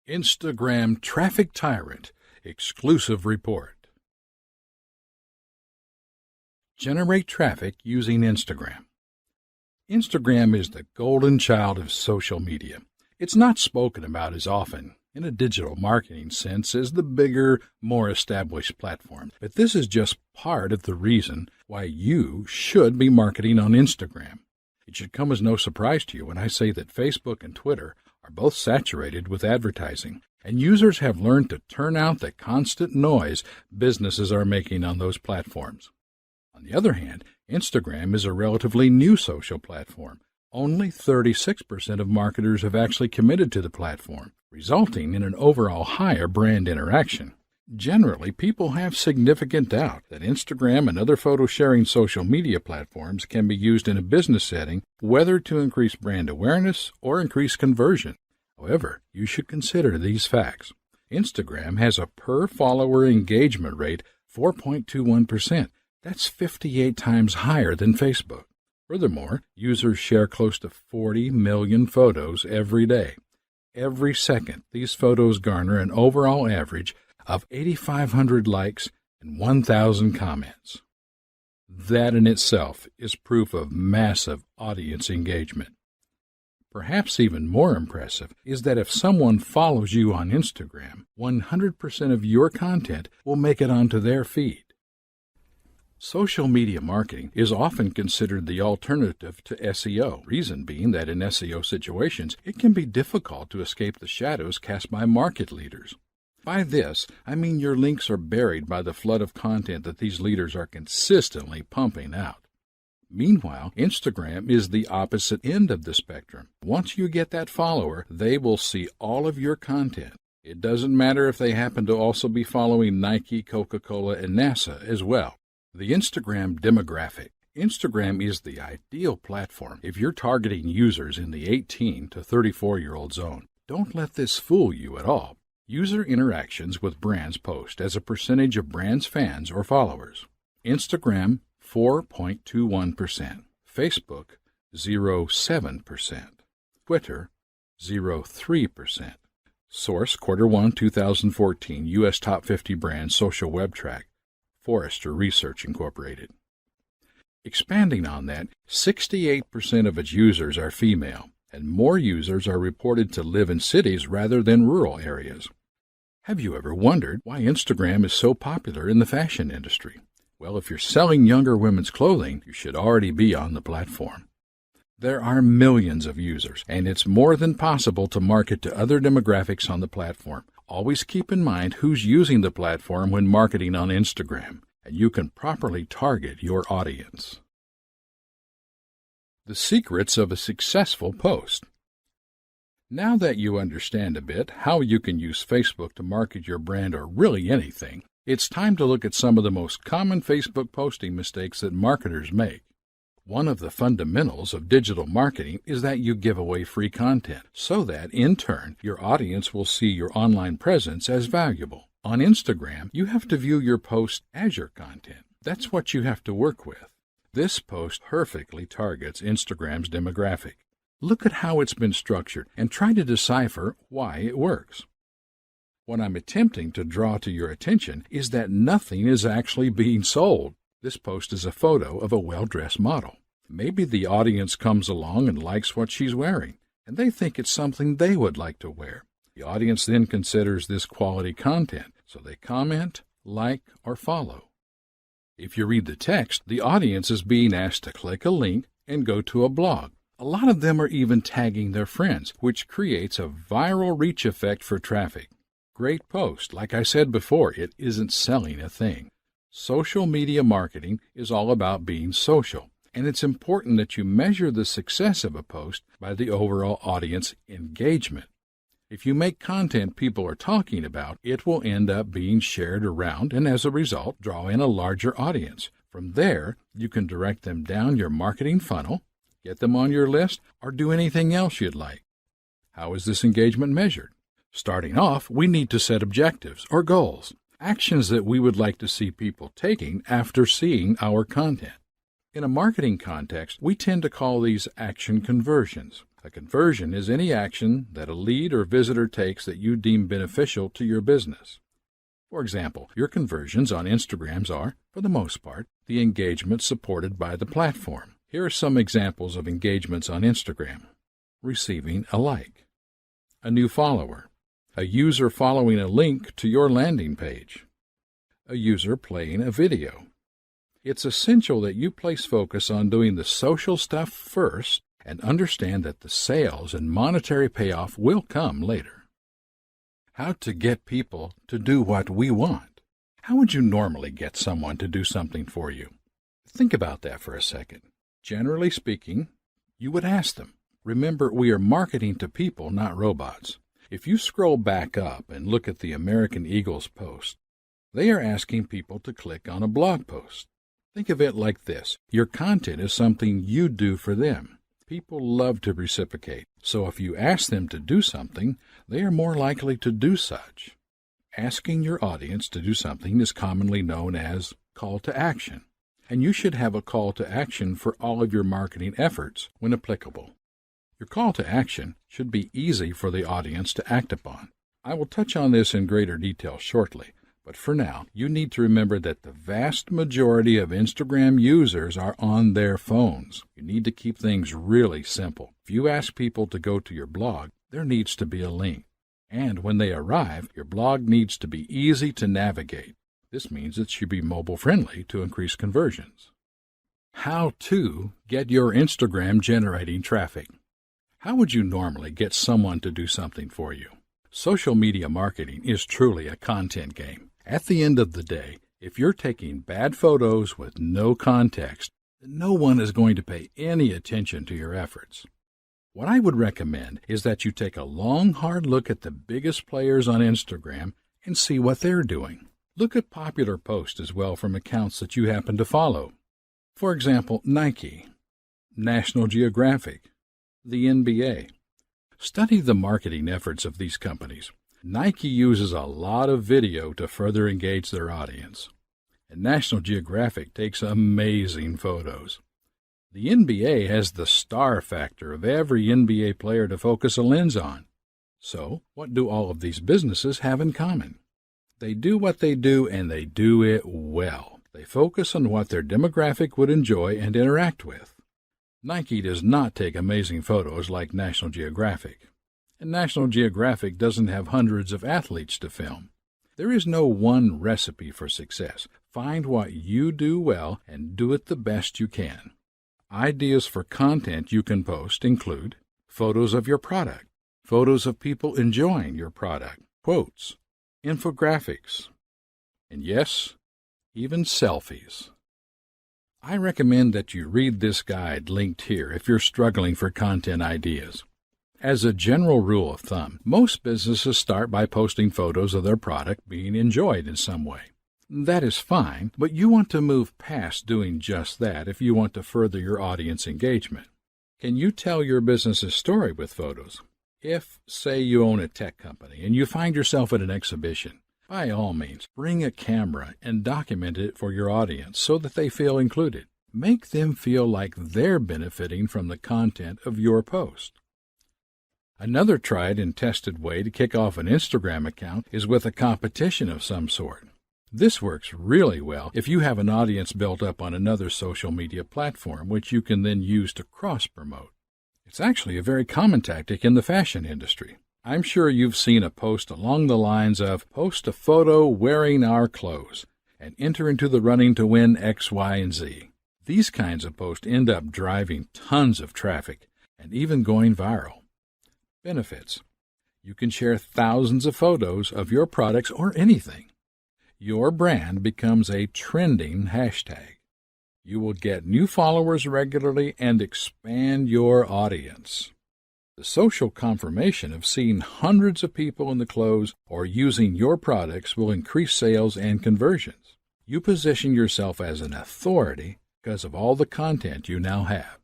Instagram Traffic Tyrant Exclusive Report. Generate traffic using Instagram. Instagram is the golden child of social media. It's not spoken about as often in a digital marketing sense as the bigger, more established platforms. But this is just part of the reason why you should be marketing on Instagram. It should come as no surprise to you when I say that Facebook and Twitter are both saturated with advertising, and users have learned to turn out the constant noise businesses are making on those platforms. On the other hand, Instagram is a relatively new social platform. Only 36% of marketers have actually committed to the platform, resulting in an overall higher brand interaction. Generally, people have significant doubt that Instagram and other photo-sharing social media platforms can be used in a business setting, whether to increase brand awareness or increase conversion. However, you should consider these facts. Instagram has a per-follower engagement rate 4.21%. That's 58 times higher than Facebook. Furthermore, users share close to 40 million photos every day. Every second, these photos garner an overall average of 8,500 likes and 1,000 comments. That in itself is proof of massive audience engagement. Perhaps even more impressive is that if someone follows you on Instagram, 100% of your content will make it onto their feed. Social media marketing is often considered the alternative to SEO, reason being that in SEO situations, it can be difficult to escape the shadows cast by market leaders. By this, I mean your links are buried by the flood of content that these leaders are consistently pumping out. Meanwhile, Instagram is the opposite end of the spectrum. Once you get that follower, they will see all of your content. It doesn't matter if they happen to also be following Nike, Coca-Cola, and NASA as well. The Instagram demographic. Instagram is the ideal platform if you're targeting users in the 18 to 34-year-old zone. Don't let this fool you at all. User interactions with brands post as a percentage of brands' fans or followers. Instagram, 4.21%. Facebook, 0.7%. Twitter, 0.3%. Source, Q1 2014, U.S. Top 50 Brands Social Web Track, Forrester Research Incorporated. Expanding on that, 68% of its users are female, and more users are reported to live in cities rather than rural areas. Have you ever wondered why Instagram is so popular in the fashion industry? Well, if you're selling younger women's clothing, you should already be on the platform. There are millions of users, and it's more than possible to market to other demographics on the platform. Always keep in mind who's using the platform when marketing on Instagram, and you can properly target your audience. The secrets of a successful post. Now that you understand a bit how you can use Facebook to market your brand or really anything, it's time to look at some of the most common Facebook posting mistakes that marketers make. One of the fundamentals of digital marketing is that you give away free content so that, in turn, your audience will see your online presence as valuable. On Instagram, you have to view your post as your content. That's what you have to work with. This post perfectly targets Instagram's demographic. Look at how it's been structured and try to decipher why it works. What I'm attempting to draw to your attention is that nothing is actually being sold. This post is a photo of a well-dressed model. Maybe the audience comes along and likes what she's wearing, and they think it's something they would like to wear. The audience then considers this quality content, so they comment, like, or follow. If you read the text, the audience is being asked to click a link and go to a blog. A lot of them are even tagging their friends, which creates a viral reach effect for traffic. Great post. Like I said before, it isn't selling a thing. Social media marketing is all about being social, and it's important that you measure the success of a post by the overall audience engagement. If you make content people are talking about, it will end up being shared around and as a result draw in a larger audience. From there, you can direct them down your marketing funnel, get them on your list, or do anything else you'd like. How is this engagement measured? Starting off, we need to set objectives or goals. Actions that we would like to see people taking after seeing our content. In a marketing context, we tend to call these action conversions. A conversion is any action that a lead or visitor takes that you deem beneficial to your business. For example, your conversions on Instagrams are, for the most part, the engagement supported by the platform. Here are some examples of engagements on Instagram. Receiving a like, a new follower, a user following a link to your landing page, a user playing a video. It's essential that you place focus on doing the social stuff first and understand that the sales and monetary payoff will come later. How to get people to do what we want. How would you normally get someone to do something for you? Think about that for a second. Generally speaking, you would ask them. Remember, we are marketing to people, not robots. If you scroll back up and look at the American Eagle's post, they are asking people to click on a blog post. Think of it like this. Your content is something you do for them. People love to reciprocate, so if you ask them to do something, they are more likely to do such. Asking your audience to do something is commonly known as call to action, and you should have a call to action for all of your marketing efforts when applicable. Your call to action should be easy for the audience to act upon. I will touch on this in greater detail shortly, but for now, you need to remember that the vast majority of Instagram users are on their phones. You need to keep things really simple. If you ask people to go to your blog, there needs to be a link. And when they arrive, your blog needs to be easy to navigate. This means it should be mobile-friendly to increase conversions. How to get your Instagram generating traffic. How would you normally get someone to do something for you? Social media marketing is truly a content game. At the end of the day, if you're taking bad photos with no context, no one is going to pay any attention to your efforts. What I would recommend is that you take a long, hard look at the biggest players on Instagram and see what they're doing. Look at popular posts as well from accounts that you happen to follow. For example, Nike, National Geographic, the NBA. Study the marketing efforts of these companies. Nike uses a lot of video to further engage their audience, and National Geographic takes amazing photos. The NBA has the star factor of every NBA player to focus a lens on. So, what do all of these businesses have in common? They do what they do, and they do it well. They focus on what their demographic would enjoy and interact with. Nike does not take amazing photos like National Geographic, and National Geographic doesn't have hundreds of athletes to film. There is no one recipe for success. Find what you do well and do it the best you can. Ideas for content you can post include photos of your product, photos of people enjoying your product, quotes, infographics, and yes, even selfies. I recommend that you read this guide linked here if you're struggling for content ideas. As a general rule of thumb, most businesses start by posting photos of their product being enjoyed in some way. That is fine, but you want to move past doing just that if you want to further your audience engagement. Can you tell your business's story with photos? If, say, you own a tech company and you find yourself at an exhibition, by all means, bring a camera and document it for your audience so that they feel included. Make them feel like they're benefiting from the content of your post. Another tried and tested way to kick off an Instagram account is with a competition of some sort. This works really well if you have an audience built up on another social media platform, which you can then use to cross-promote. It's actually a very common tactic in the fashion industry. I'm sure you've seen a post along the lines of, post a photo wearing our clothes and enter into the running to win X, Y, and Z. These kinds of posts end up driving tons of traffic and even going viral. Benefits. You can share thousands of photos of your products or anything. Your brand becomes a trending hashtag. You will get new followers regularly and expand your audience. The social confirmation of seeing hundreds of people in the clothes or using your products will increase sales and conversions. You position yourself as an authority because of all the content you now have.